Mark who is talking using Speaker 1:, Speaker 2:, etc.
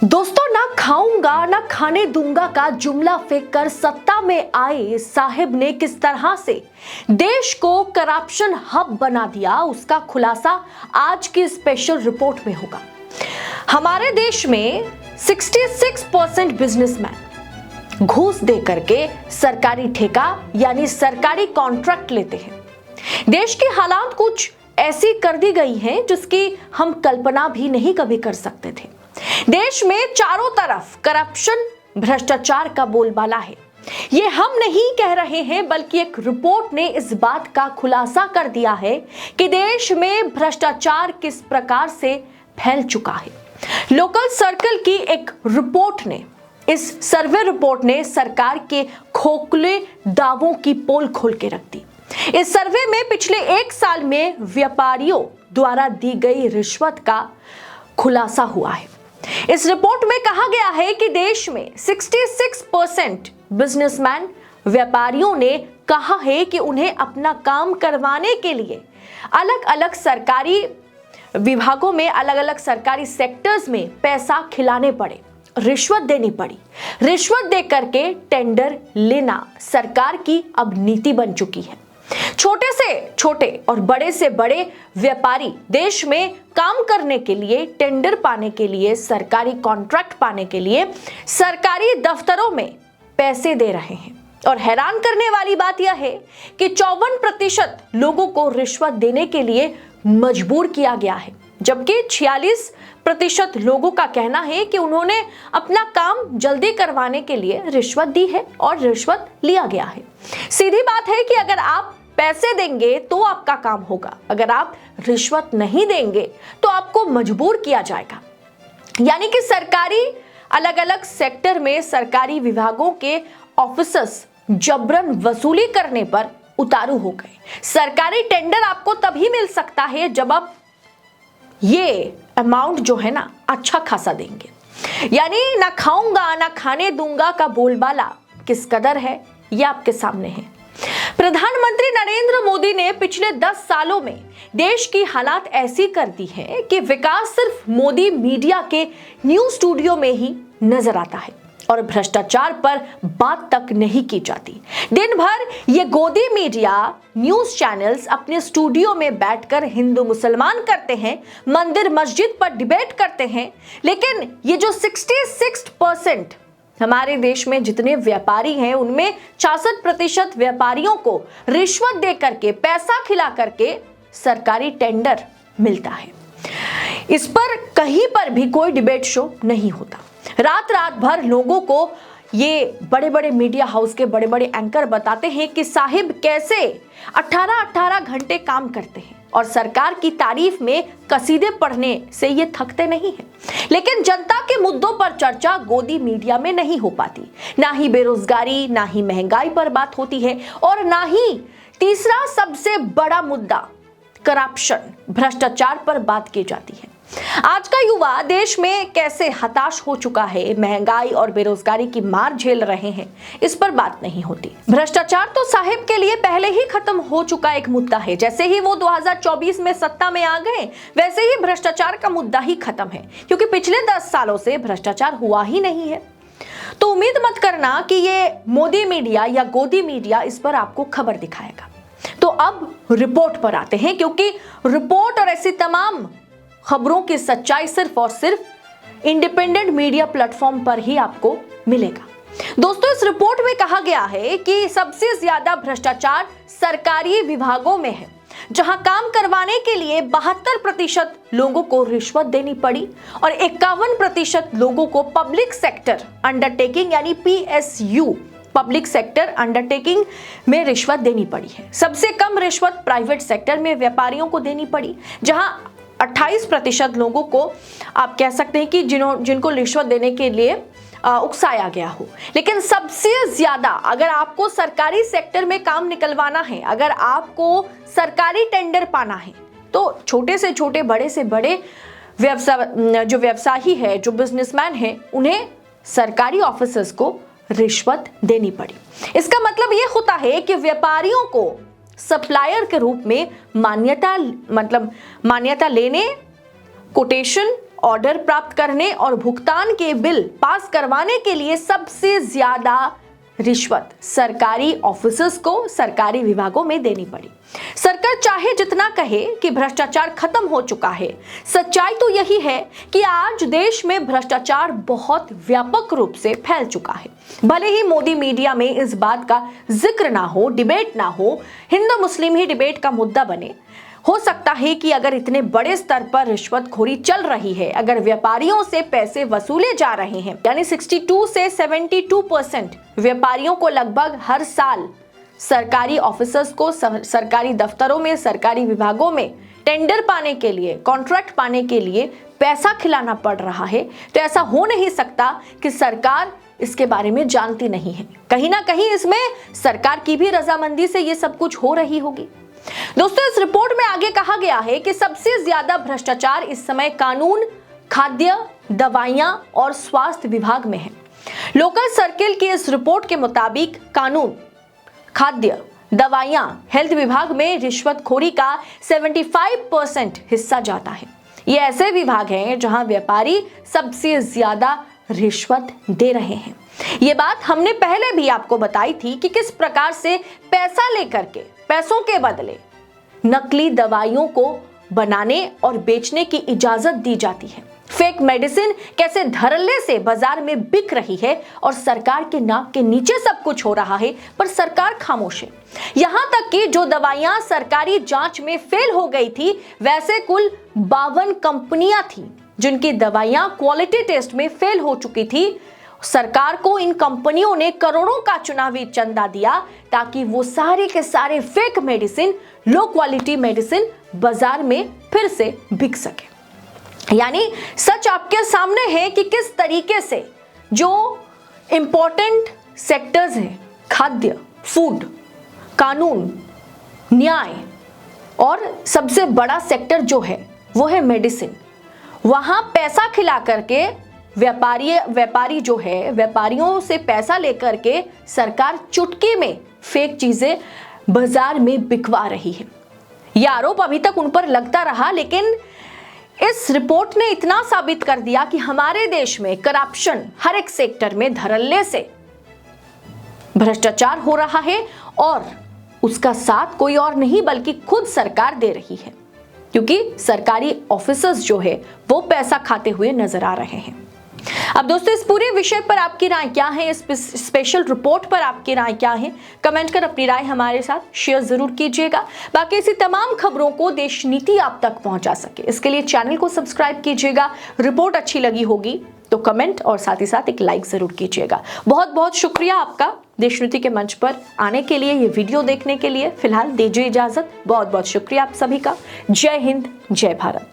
Speaker 1: दोस्तों, ना खाऊंगा ना खाने दूंगा का जुमला फेंककर सत्ता में आए साहिब ने किस तरह से देश को करप्शन हब बना दिया, उसका खुलासा आज की स्पेशल रिपोर्ट में होगा। हमारे देश में 66% बिजनेसमैन घूस दे करके सरकारी ठेका यानी सरकारी कॉन्ट्रैक्ट लेते हैं। देश की हालात कुछ ऐसी कर दी गई हैं जिसकी हम कल्पना भी नहीं कभी कर सकते थे। देश में चारों तरफ करप्शन, भ्रष्टाचार का बोलबाला है। ये हम नहीं कह रहे हैं, बल्कि एक रिपोर्ट ने इस बात का खुलासा कर दिया है कि देश में भ्रष्टाचार किस प्रकार से फैल चुका है। लोकल सर्कल की एक रिपोर्ट ने, इस सर्वे रिपोर्ट ने सरकार के खोखले दावों की पोल खोल के रख दी। इस सर्वे में पिछले एक साल में व्यापारियों द्वारा दी गई रिश्वत का खुलासा हुआ है। इस रिपोर्ट में कहा गया है कि देश में 66% बिजनेसमैन, व्यापारियों ने कहा है कि उन्हें अपना काम करवाने के लिए अलग अलग सरकारी विभागों में, अलग अलग सरकारी सेक्टर्स में पैसा खिलाने पड़े, रिश्वत देनी पड़ी। रिश्वत दे करके टेंडर लेना सरकार की अब नीति बन चुकी है। छोटे से छोटे और बड़े से बड़े व्यापारी देश में काम करने के लिए, टेंडर पाने के लिए, सरकारी कॉन्ट्रैक्ट पाने के लिए सरकारी दफ्तरों में पैसे दे रहे हैं। और हैरान करने वाली बात यह है कि 54% लोगों को रिश्वत देने के लिए मजबूर किया गया है, जबकि 46% लोगों का कहना है कि उन्होंने अपना काम जल्दी करवाने के लिए रिश्वत दी है और रिश्वत लिया गया है। सीधी बात है कि अगर आप पैसे देंगे तो आपका काम होगा, अगर आप रिश्वत नहीं देंगे तो आपको मजबूर किया जाएगा। यानी कि सरकारी अलग अलग सेक्टर में सरकारी विभागों के ऑफिसर्स जबरन वसूली करने पर उतारू हो गए। सरकारी टेंडर आपको तभी मिल सकता है जब आप ये अमाउंट जो है ना अच्छा खासा देंगे। यानी ना खाऊंगा ना खाने दूंगा का बोलबाला किस कदर है, ये आपके सामने है। प्रधानमंत्री नरेंद्र मोदी ने पिछले 10 सालों में देश की हालात ऐसी कर दी है कि विकास सिर्फ मोदी मीडिया के न्यूज स्टूडियो में ही नजर आता है और भ्रष्टाचार पर बात तक नहीं की जाती। दिन भर ये गोदी मीडिया न्यूज चैनल्स अपने स्टूडियो में बैठकर हिंदू मुसलमान करते हैं, मंदिर मस्जिद पर डिबेट करते हैं, लेकिन ये जो 66% हमारे देश में जितने व्यापारी हैं, उनमें 66% व्यापारियों को रिश्वत दे करके, पैसा खिला करके सरकारी टेंडर मिलता है। इस पर कहीं पर भी कोई डिबेट शो नहीं होता। रात रात भर लोगों को ये बड़े बड़े मीडिया हाउस के बड़े बड़े एंकर बताते हैं कि साहिब कैसे 18-18 घंटे काम करते हैं और सरकार की तारीफ में कसीदे पढ़ने से ये थकते नहीं हैं। लेकिन जनता के मुद्दों पर चर्चा गोदी मीडिया में नहीं हो पाती। ना ही बेरोजगारी, ना ही महंगाई पर बात होती है और ना ही तीसरा सबसे बड़ा मुद्दा करप्शन, भ्रष्टाचार पर बात की जाती है। आज का युवा देश में कैसे हताश हो चुका है, महंगाई और बेरोजगारी की मार झेल रहे हैं, इस पर बात नहीं होती। भ्रष्टाचार तो साहिब के लिए पहले ही खत्म हो चुका एक मुद्दा है। जैसे ही वो 2024 में सत्ता में आ गए, वैसे ही भ्रष्टाचार का मुद्दा ही खत्म है, क्योंकि पिछले 10 सालों से भ्रष्टाचार हुआ ही नहीं है। तो उम्मीद मत करना कि ये मोदी मीडिया या गोदी मीडिया इस पर आपको खबर दिखाएगा। तो अब रिपोर्ट पर आते हैं, क्योंकि रिपोर्ट और ऐसी तमाम खबरों की सच्चाई सिर्फ और सिर्फ इंडिपेंडेंट मीडिया प्लेटफॉर्म पर ही आपको मिलेगा। दोस्तों, इस रिपोर्ट में कहा गया है कि सबसे ज्यादा भ्रष्टाचार सरकारी विभागों में है, जहां काम करवाने के लिए 72% लोगों को रिश्वत देनी पड़ी और 51% लोगों को पब्लिक सेक्टर अंडरटेकिंग यानी PSU, पब्लिक सेक्टर अंडरटेकिंग में रिश्वत देनी पड़ी है। सबसे कम रिश्वत प्राइवेट सेक्टर में व्यापारियों को देनी पड़ी, जहां 28% लोगों को आप कह सकते हैं कि जिनको रिश्वत देने के लिए उकसाया गया हो। लेकिन सबसे ज्यादा अगर आपको सरकारी सेक्टर में काम निकलवाना है, अगर आपको सरकारी टेंडर पाना है, तो छोटे से छोटे, बड़े से बड़े जो व्यवसायी है, जो बिजनेसमैन है, उन्हें सरकारी ऑफिसर्स को रिश्वत देनी पड़ी। इसका मतलब ये होता है कि व्यापारियों को सप्लायर के रूप में मान्यता लेने, कोटेशन ऑर्डर प्राप्त करने और भुगतान के बिल पास करवाने के लिए सबसे ज्यादा रिश्वत सरकारी ऑफिसर्स को सरकारी विभागों में देनी पड़ी। सरकार चाहे जितना कहे कि भ्रष्टाचार खत्म हो चुका है, सच्चाई तो यही है कि आज देश में भ्रष्टाचार बहुत व्यापक रूप से फैल चुका है। भले ही मोदी मीडिया में इस बात का जिक्र ना हो, डिबेट ना हो, हिंदू मुस्लिम ही डिबेट का मुद्दा बने, हो सकता है कि अगर इतने बड़े स्तर पर रिश्वतखोरी चल रही है, अगर व्यापारियों से पैसे वसूले जा रहे हैं, यानी 62 से 72% व्यापारियों को लगभग हर साल सरकारी ऑफिसर्स को सरकारी दफ्तरों में, सरकारी विभागों में टेंडर पाने के लिए, कॉन्ट्रैक्ट पाने के लिए पैसा खिलाना पड़ रहा है, तो ऐसा हो नहीं सकता कि सरकार इसके बारे में जानती नहीं है। कहीं ना कहीं इसमें सरकार की भी रजामंदी से ये सब कुछ हो रही होगी। दोस्तों, इस रिपोर्ट में आगे कहा गया है कि सबसे ज्यादा भ्रष्टाचार इस समय कानून, खाद्य, दवाइयां और स्वास्थ्य विभाग में है। लोकल सर्किल की इस रिपोर्ट के मुताबिक कानून, खाद्य, दवाइयां, हेल्थ विभाग में रिश्वतखोरी का 75% हिस्सा जाता है। ये ऐसे विभाग हैं जहां व्यापारी सबसे ज्यादा रिश्वत दे रहे हैं। ये बात हमने पहले भी आपको बताई थी कि किस प्रकार से पैसा लेकर के, पैसों के बदले नकली दवाइयों को बनाने और बेचने की इजाजत दी जाती है। फेक मेडिसिन कैसे धड़ल्ले से बाजार में बिक रही है और सरकार के नाक के नीचे सब कुछ हो रहा है, पर सरकार खामोश है। यहां तक कि जो दवाइयां सरकारी जांच में फेल हो गई थी, वैसे कुल 52 कंपनियां थी जिनकी दवाइयां क्वालिटी टेस्ट में फेल हो चुकी थी। सरकार को इन कंपनियों ने करोड़ों का चुनावी चंदा दिया ताकि वो सारे के सारे fake medicine, low quality medicine बाजार में फिर से बिक सके। यानी सच आपके सामने है कि किस तरीके से जो इंपॉर्टेंट सेक्टर्स हैं, खाद्य, फूड, कानून, न्याय और सबसे बड़ा सेक्टर जो है वो है मेडिसिन, वहां पैसा खिला करके व्यापारी जो है, व्यापारियों से पैसा लेकर के सरकार चुटकी में फेक चीजें बाजार में बिकवा रही है। यह आरोप अभी तक उन पर लगता रहा, लेकिन इस रिपोर्ट ने इतना साबित कर दिया कि हमारे देश में करप्शन हर एक सेक्टर में धड़ल्ले से भ्रष्टाचार हो रहा है और उसका साथ कोई और नहीं बल्कि खुद सरकार दे रही है, क्योंकि सरकारी ऑफिसर्स जो है वो पैसा खाते हुए नजर आ रहे हैं। अब दोस्तों, इस पूरे विषय पर आपकी राय क्या है, इस स्पेशल रिपोर्ट पर आपकी राय क्या है, कमेंट कर अपनी राय हमारे साथ शेयर जरूर कीजिएगा। बाकी ऐसी तमाम खबरों को देश नीति आप तक पहुंचा सके, इसके लिए चैनल को सब्सक्राइब कीजिएगा। रिपोर्ट अच्छी लगी होगी तो कमेंट और साथ ही साथ एक लाइक जरूर कीजिएगा। बहुत बहुत शुक्रिया आपका देश नीति के मंच पर आने के लिए, ये वीडियो देखने के लिए। फिलहाल दीजिए इजाजत, बहुत बहुत शुक्रिया आप सभी का। जय हिंद, जय भारत।